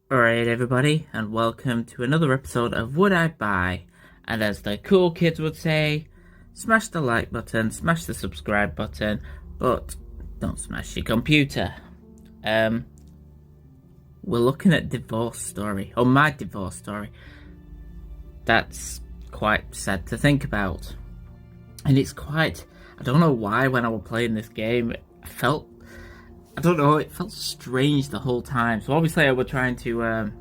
Alright, everybody, and welcome to another episode of Would I Buy? And as the cool kids would say, smash the like button, smash the subscribe button, but don't smash your computer. We're looking at divorce story, or my divorce story. That's quite sad to think about. And it's quite, I don't know why when I was playing this game, I don't know, it felt strange the whole time. So obviously I was trying to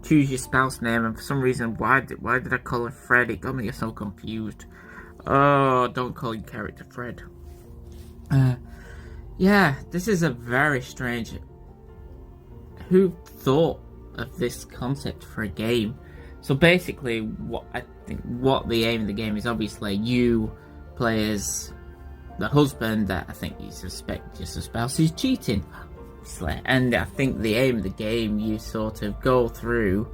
choose your spouse name, and for some reason, why did I call her Fred? It got me so confused. Oh, don't call your character Fred. Yeah, this is a very strange. Who thought of this concept for a game? So basically, what the aim of the game is, obviously you play as the husband that I think you suspect your spouse is cheating. And I think the aim of the game, you sort of go through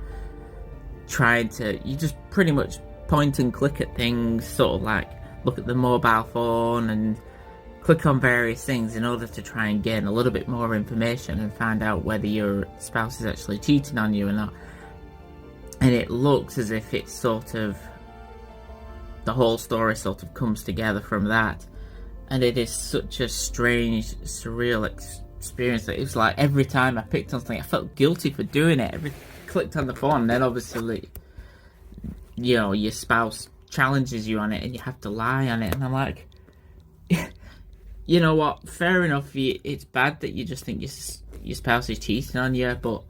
you just pretty much point and click at things, sort of like look at the mobile phone and click on various things in order to try and gain a little bit more information and find out whether your spouse is actually cheating on you or not. And it looks as if it's sort of, the whole story sort of comes together from that. And it is such a strange, surreal experience that it's like every time I picked on something, I felt guilty for doing it. Clicked on the phone, and then obviously, your spouse challenges you on it, and you have to lie on it. And I'm like, you know what? Fair enough. It's bad that you just think your spouse is cheating on you, but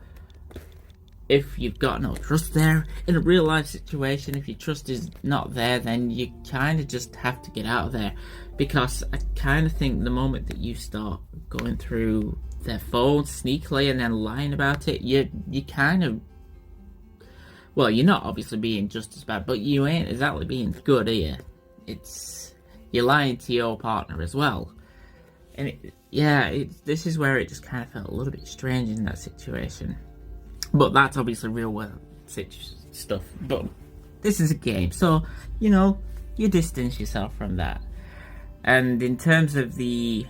if you've got no trust there in a real life situation, if your trust is not there, then you kind of just have to get out of there. Because I kind of think the moment that you start going through their phone sneakily and then lying about it, you kind of, well, you're not obviously being just as bad, but you ain't exactly being good, are you? You're lying to your partner as well. And this is where it just kind of felt a little bit strange in that situation. But that's obviously real world stuff. But this is a game, so you distance yourself from that. And in terms of the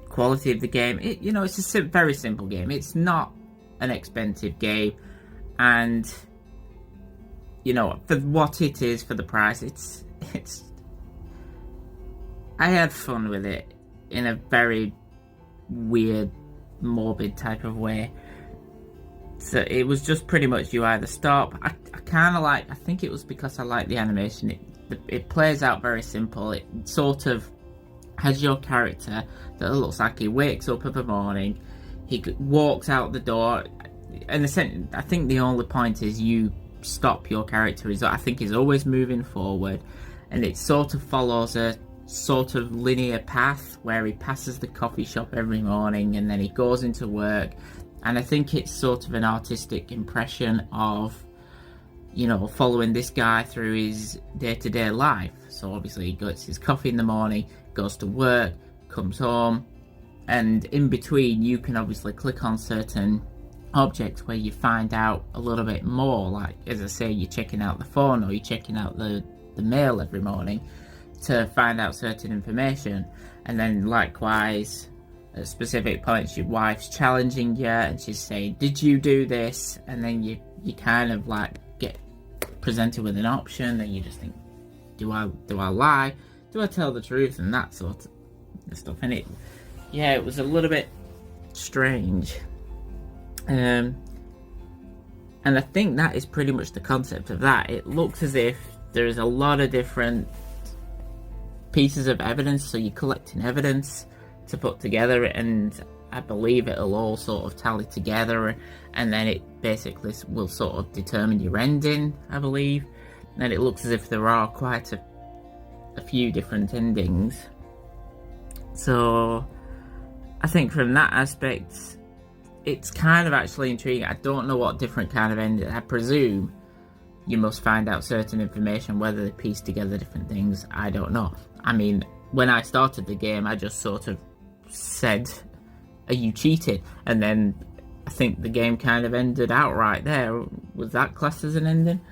quality of the game, it's a very simple game. It's not an expensive game, and for what it is, for the price, it's. I had fun with it in a very weird, morbid type of way. So it was just pretty much you either stop. I kind of like. I think it was because I like the animation. It plays out very simple. It sort of has your character that looks like he wakes up in the morning, he walks out the door, and I think the only point is you stop your character. I think he's always moving forward, and it sort of follows a sort of linear path where he passes the coffee shop every morning and then he goes into work. And I think it's sort of an artistic impression of, following this guy through his day-to-day life. So obviously he gets his coffee in the morning, goes to work, comes home, and in between you can obviously click on certain objects where you find out a little bit more. Like, as I say, you're checking out the phone or you're checking out the mail every morning to find out certain information. And then likewise, at specific points, your wife's challenging you and she's saying, did you do this? And then you kind of like get presented with an option, and you just think, do I lie? Do I tell the truth? And that sort of stuff. And it was a little bit strange. And I think that is pretty much the concept of that. It looks as if there's a lot of different pieces of evidence, so you're collecting evidence to put together, and I believe it'll all sort of tally together, and then it basically will sort of determine your ending, I believe. And it looks as if there are quite a few different endings. So I think from that aspect, it's kind of actually intriguing. I don't know what different kind of ending. I presume you must find out certain information, whether they piece together different things, I don't know. I mean, when I started the game, I just sort of said, are you cheating? And then I think the game kind of ended outright there. Was that classed as an ending?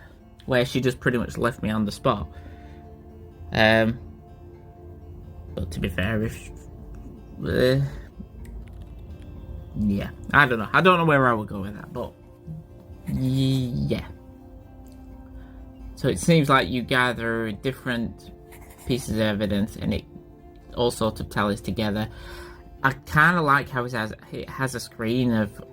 Where she just pretty much left me on the spot. But to be fair, if yeah, I don't know. I don't know where I would go with that, but yeah. So it seems like you gather different pieces of evidence and it all sort of tallies together. I kind of like how it has a screen of,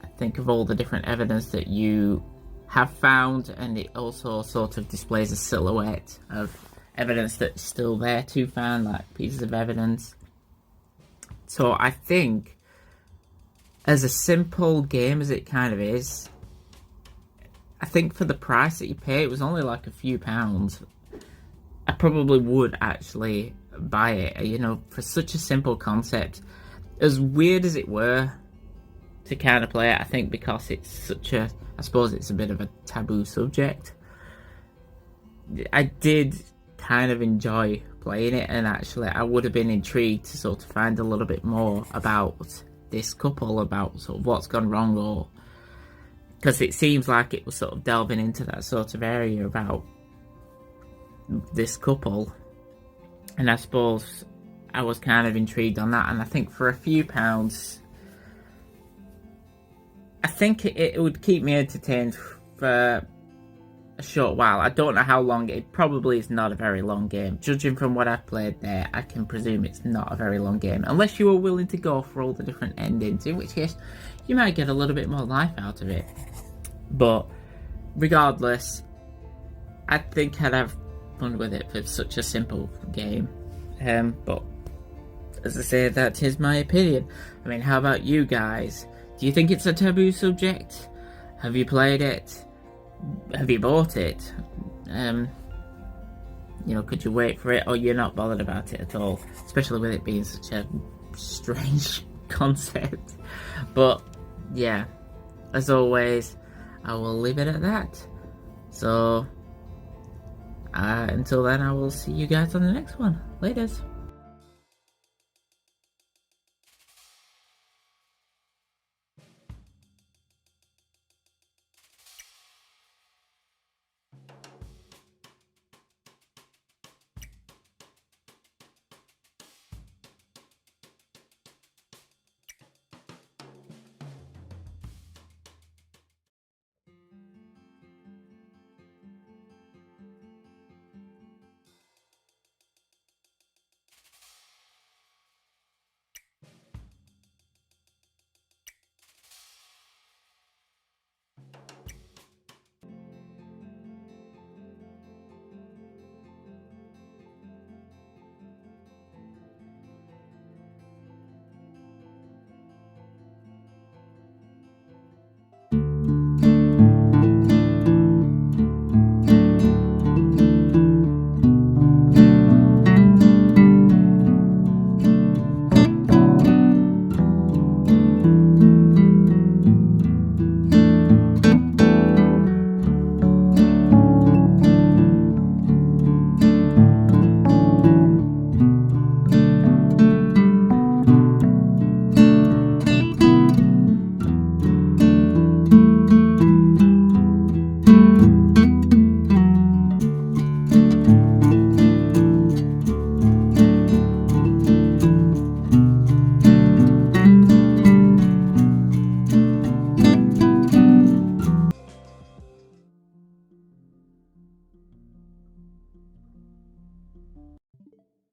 I think, of all the different evidence that you have found, and it also sort of displays a silhouette of evidence that's still there to find, like pieces of evidence. So I think, as a simple game as it kind of is, I think for the price that you pay, it was only like a few pounds. I probably would actually buy it, you know, for such a simple concept. As weird as it were to kind of play it, I think because it's such a, I suppose it's a bit of a taboo subject, I did kind of enjoy playing it, and actually I would have been intrigued to sort of find a little bit more about this couple, about sort of what's gone wrong, or because it seems like it was sort of delving into that sort of area about this couple, and I suppose I was kind of intrigued on that. And I think for a few pounds, I think it would keep me entertained for a short while. I don't know how long. It probably is not a very long game. Judging from what I've played there, I can presume it's not a very long game, unless you were willing to go for all the different endings, in which case you might get a little bit more life out of it. But regardless, I think I'd have fun with it for such a simple game. But as I say, that is my opinion. I mean, how about you guys? Do you think it's a taboo subject? Have you played it? Have you bought it? You know, could you wait for it, or you're not bothered about it at all? Especially with it being such a strange concept. But yeah, as always, I will leave it at that. So until then, I will see you guys on the next one. Laters.